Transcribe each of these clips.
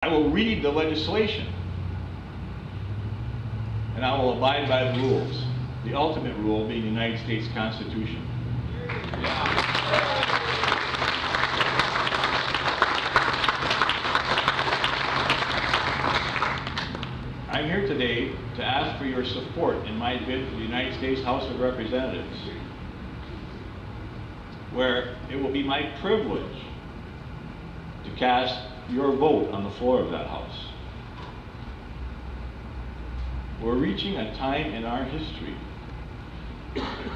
I will read the legislation, and I will abide by the rules, the ultimate rule being the United States Constitution. I'm here today to ask for your support in my bid for the United States House of Representatives, where it will be my privilege to cast your vote on the floor of that house. We're reaching a time in our history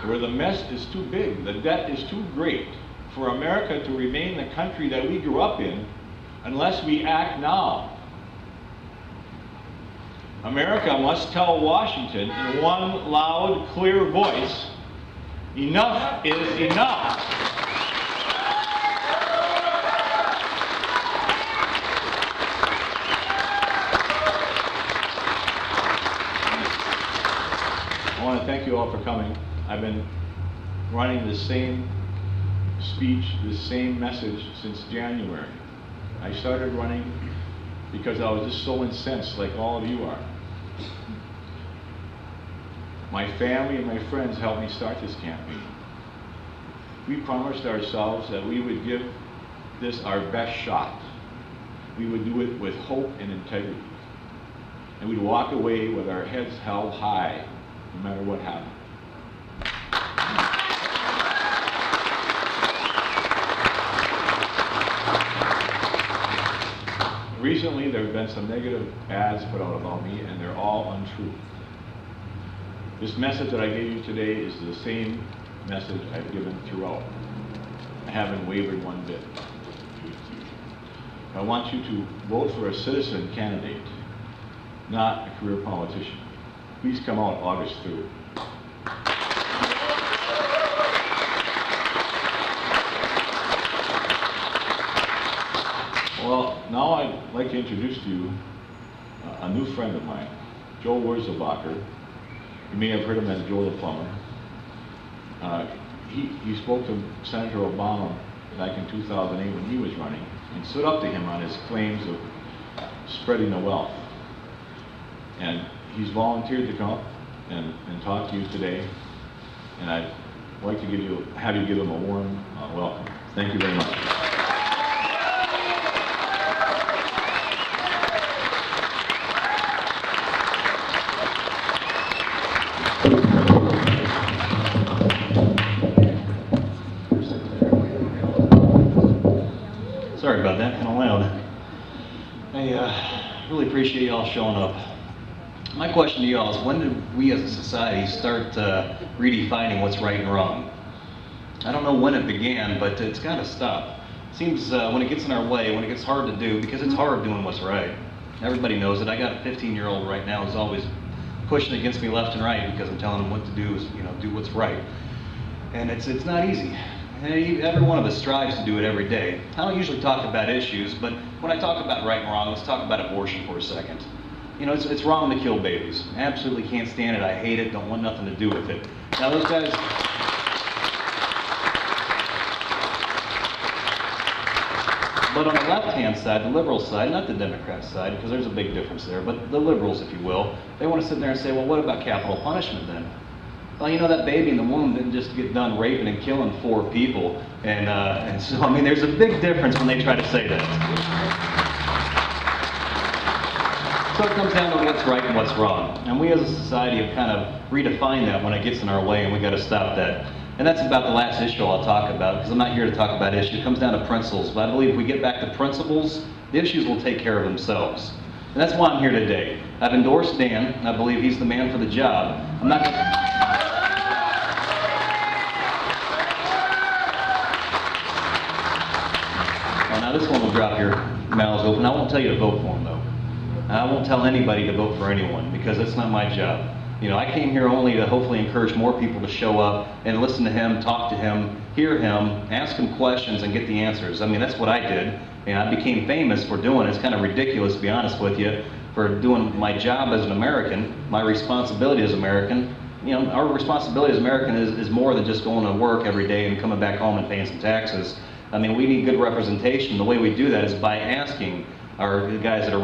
where the mess is too big, the debt is too great for America to remain the country that we grew up in unless we act now. America must tell Washington in one loud, clear voice, enough is enough. I want to thank you all for coming. I've been running the same speech, the same message since January. I started running because I was just so incensed, like all of you are. My family and my friends helped me start this campaign. We promised ourselves that we would give this our best shot. We would do it with hope and integrity. And we'd walk away with our heads held high, no matter what happened. Recently, there have been some negative ads put out about me, and they're all untrue. This message that I gave you today is the same message I've given throughout. I haven't wavered one bit. I want you to vote for a citizen candidate, not a career politician. Please come out August 3rd. Well, now I'd like to introduce to you a new friend of mine, Joe Wurzelbacher. You may have heard him as Joe the Plumber. He spoke to Senator Obama back in 2008 when he was running and stood up to him on his claims of spreading the wealth. And he's volunteered to come up and talk to you today, and I'd like to have you give him a warm welcome. Thank you very much. Sorry about that, kind of loud. I really appreciate y'all showing up. My question to y'all is, when did we as a society start redefining what's right and wrong? I don't know when it began, but it's got to stop. It seems when it gets in our way, when it gets hard to do, because it's hard doing what's right. Everybody knows it. I got a 15-year-old right now who's always pushing against me left and right because I'm telling him what to do, is, do what's right. And it's not easy. Every one of us strives to do it every day. I don't usually talk about issues, but when I talk about right and wrong, let's talk about abortion for a second. It's wrong to kill babies. Absolutely can't stand it. I hate it. Don't want nothing to do with it. Now those guys... But on the left-hand side, the liberal side, not the Democrat side, because there's a big difference there, but the liberals, if you will, they want to sit there and say, well, what about capital punishment then? Well, that baby in the womb didn't just get done raping and killing 4 people. And so, there's a big difference when they try to say that. So it comes down to what's right and what's wrong. And we as a society have kind of redefined that when it gets in our way, and we got to stop that. And that's about the last issue I'll talk about, because I'm not here to talk about issues. It comes down to principles. But I believe if we get back to principles, the issues will take care of themselves. And that's why I'm here today. I've endorsed Dan, and I believe he's the man for the job. I'm not going to... Now this one will drop your mouths open. I won't tell you to vote for him, though. I won't tell anybody to vote for anyone, because that's not my job. I came here only to hopefully encourage more people to show up and listen to him, talk to him, hear him, ask him questions, and get the answers. That's what I did. And I became famous for doing it. It's kind of ridiculous, to be honest with you, for doing my job as an American, my responsibility as American. Our responsibility as American is more than just going to work every day and coming back home and paying some taxes. We need good representation. The way we do that is by asking or the guys that are